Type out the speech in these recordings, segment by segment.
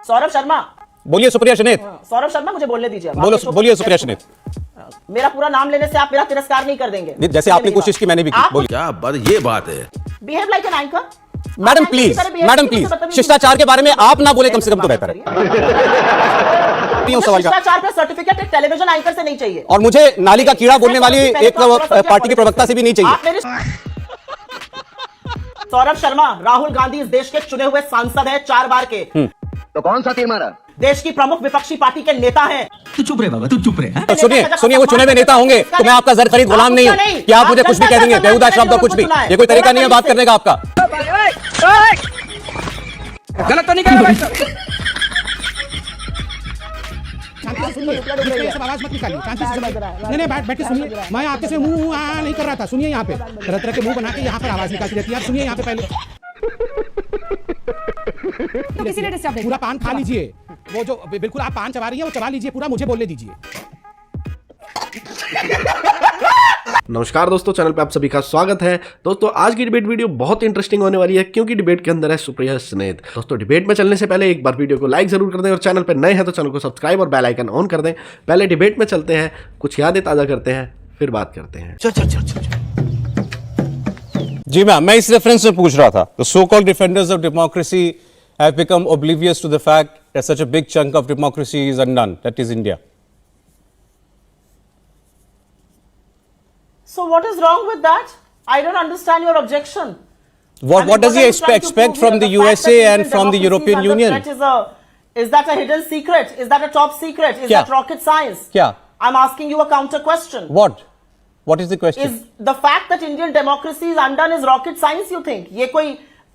सौरभ शर्मा। बोलिए सुप्रिया शनेत। सौरभ शर्मा मुझे बोलने दीजिए। बोलिए सुप्रिया शनेत। मेरा पूरा नाम लेने से आप मेरा तिरस्कार नहीं कर देंगे। जैसे आपने कोशिश की मैंने भी की। बोलिए। क्या बात, ये बात है। Behave like an anchor. Madam please शिष्टाचार के बारे में आप ना बोले कम से कम तो बेहतर है। सवाल का शिष्टाचार पे सर्टिफिकेट एक टेलीविजन एंकर से नहीं चाहिए और मुझे नाली का कीड़ा बोलने वाली एक पार्टी के प्रवक्ता से भी नहीं चाहिए। सौरभ शर्मा राहुल गांधी इस देश के चुने हुए सांसद है 4 बार के। तो कौन सा तीर मारा? देश की प्रमुख विपक्षी पार्टी के नेता हैं। तू चुप रहे बाबा, तू चुप रहे। तो सुनिए वो चुने हुए नेता होंगे तो मैं आपका जर खरीद गुलाम नहीं हूं कि आप मुझे कुछ भी कह देंगे, बेहुदा शब्द और कुछ भी। ये कोई तरीका नहीं है बात करने का आपका। गलत तो नहीं कर रहा। आवाज मत निकालिए, शांति से सुनिए। नहीं बैठ के सुनिए। मैं आपके से मुंह नहीं कर रहा था। सुनिए यहाँ पे तरह तरह के मुंह बना के यहाँ पर आवाज निकालती रहती है। आप सुनिए यहाँ पे पहले तो किसी ने डिस्टर्ब नहीं। पूरा पान खा लीजिए। वो जो बिल्कुल आप पान चबा रही है वो चबा लीजिए पूरा, मुझे बोलने दीजिए। नमस्कार दोस्तों, चैनल पे आप सभी का स्वागत है। दोस्तों आज की डिबेट वीडियो बहुत इंटरेस्टिंग होने वाली है क्योंकि डिबेट के अंदर है सुप्रिया शनेत। दोस्तों डिबेट में चलने से पहले एक बार वीडियो को लाइक जरूर कर दें और चैनल पे नए हैं तो चैनल को सब्सक्राइब और बेल आइकन ऑन कर दें। पहले डिबेट में चलते हैं, कुछ यादें ताज़ा करते हैं, फिर बात करते हैं। चल। जी मैं इस रेफरेंस में पूछ रहा था। The so-called defenders of democracy have become oblivious to the fact that such a big chunk of democracy is undone, that is India. So what is wrong with that? I don't understand your objection. What does he expect from the USA and from the European Union? Is that a hidden secret? Is that a top secret? Is that rocket science? क्या? I'm asking you a counter question. What is the question? Is the fact that Indian democracy is undone is rocket science? You think? ये कोई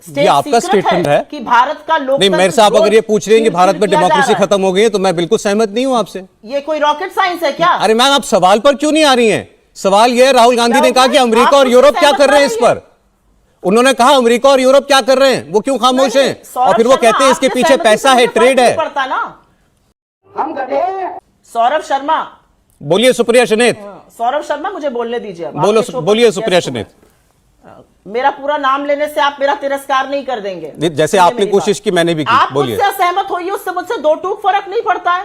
ये आपका statement है कि भारत का लोकतंत्र नहीं। मेरे साहब अगर ये पूछ रहे हैं कि भारत में डेमोक्रेसी खत्म हो गई है तो मैं बिल्कुल सहमत नहीं हूं आपसे। ये कोई रॉकेट साइंस है क्या? अरे मैम आप सवाल पर क्यों नहीं आ रही हैं? सवाल ये है, राहुल गांधी ने कहा कि अमेरिका और यूरोप क्या कर रहे हैं इस पर। उन्होंने कहा अमेरिका और यूरोप क्या कर रहे हैं, वो क्यों खामोश हैं? और फिर वो कहते हैं इसके पीछे पैसा है, ट्रेड है। सौरभ शर्मा। बोलिए सुप्रिया शनेत। सौरभ शर्मा मुझे बोलने दीजिए। बोलिए सुप्रिया शनेत। मेरा पूरा नाम लेने से आप मेरा तिरस्कार नहीं कर देंगे। जैसे आपने कोशिश की मैंने भी की। आप बोलिए। मुझसे असहमत होइए, उससे मुझसे 2 टूक फर्क नहीं पड़ता है।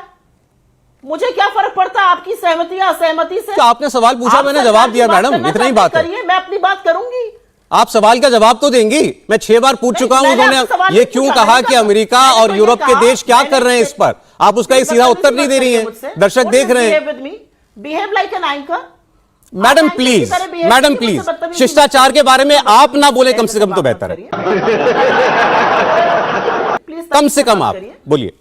मुझे क्या फर्क पड़ता है आपकी सहमति या असहमति से? तो आपने सवाल पूछा, मैंने जवाब दिया मैडम, इतना ही बात है। मैं अपनी बात करूंगी, आप सवाल का जवाब तो देंगी। मैं 6 बार पूछ चुका हूं उन्होंने ये क्यों कहा कि अमेरिका और यूरोप के देश क्या कर रहे हैं इस पर। आप उसका एक सीधा उत्तर नहीं दे रही हैं। दर्शक देख रहे हैं। Behave like an anchor. Madam please शिष्टाचार के बारे में आप ना बोले कम से कम तो बेहतर है। कम से कम आप बोलिए।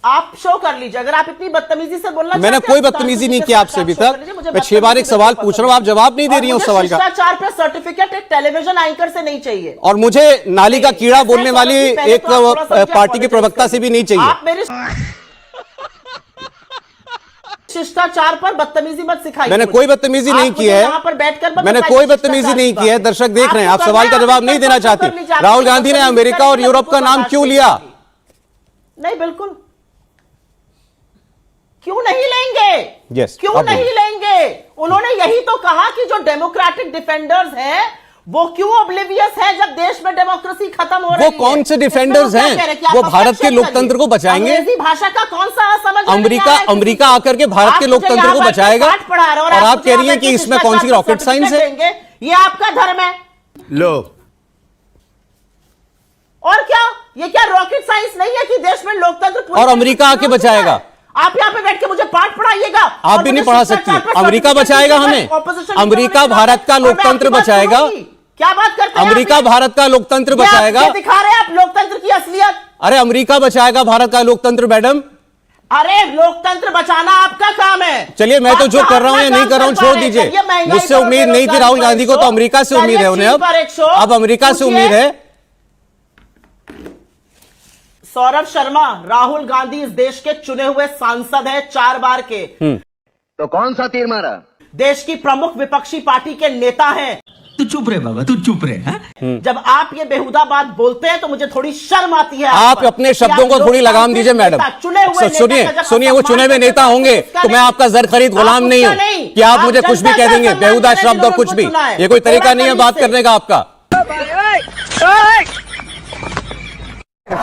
आप शो कर लीजिए अगर आप इतनी बदतमीजी से बोलना। मैंने कोई बदतमीजी नहीं की आपसे अभी तक। मैं 6 बार एक सवाल पूछ रहा हूं, आप जवाब नहीं दे रही हैं उस सवाल का। शिष्टाचार पे सर्टिफिकेट एक टेलीविजन एंकर से नहीं चाहिए और मुझे नाली का कीड़ा बोलने वाली एक पार्टी के प्रवक्ता से भी नहीं चाहिए। आप मेरे शिष्टाचार पर बदतमीजी मत सिखाइए। मैंने कोई बदतमीजी नहीं की है। यहाँ पर बैठकर मैंने कोई बदतमीजी नहीं की है। दर्शक देख रहे हैं, आप सवाल का जवाब नहीं देना चाहती। राहुल गांधी ने अमेरिका और यूरोप का नाम क्यों लिया? नहीं, बिल्कुल क्यों नहीं लेंगे? yes, क्यों नहीं लेंगे? उन्होंने यही तो कहा कि जो डेमोक्रेटिक डिफेंडर्स हैं वो क्यों ऑब्लिवियस है जब देश में डेमोक्रेसी खत्म हो रही है। वो कौन से डिफेंडर्स हैं? वो भारत के लोकतंत्र को बचाएंगे। अंग्रेजी भाषा का कौन सा असमझ? अमेरिका आकर के भारत के लोकतंत्र को बचाएगा और आप कह रही हैं कि इसमें कौन सी रॉकेट साइंस है? ये आपका धर्म है। लो और क्या, ये क्या रॉकेट साइंस नहीं है कि देश में लोकतंत्र और अमेरिका आके बचाएगा? आप यहाँ पे बैठ के मुझे पाठ पढ़ाइएगा। आप भी नहीं पढ़ा सकती। अमेरिका बचाएगा हमें। अमेरिका भारत का लोकतंत्र बचाएगा। क्या बात करते हैं? अमेरिका भारत का लोकतंत्र बचाएगा। दिखा रहे हैं आप लोकतंत्र की असलियत। अरे अमेरिका बचाएगा भारत का लोकतंत्र मैडम। अरे लोकतंत्र बचाना आपका काम है। चलिए मैं तो जो कर रहा हूं या नहीं कर रहा हूं छोड़ दीजिए। मुझसे उम्मीद नहीं थी राहुल गांधी को, तो अमेरिका से उम्मीद है उन्हें। अब अमेरिका से उम्मीद है। सौरभ शर्मा राहुल गांधी इस देश के चुने हुए सांसद है 4 बार के। तो कौन सा तीर मारा? देश की प्रमुख विपक्षी पार्टी के नेता हैं। तू चुप रहे बाबा, तू चुप रहे। जब आप ये बेहुदा बात बोलते हैं तो मुझे थोड़ी शर्म आती है। आप अपने शब्दों को थोड़ी लगाम दीजिए मैडम। सुनिए वो चुने हुए नेता होंगे तो मैं आपका जर खरीद गुलाम नहीं हूं कि आप मुझे कुछ भी कह देंगे, बेहुदा शब्द और कुछ भी। ये कोई तरीका नहीं है बात करने का आपका।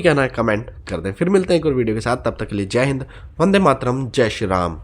भी कहना है कमेंट कर दें। फिर मिलते हैं एक और वीडियो के साथ, तब तक के लिए जय हिंद, वंदे मातरम, जय श्री राम।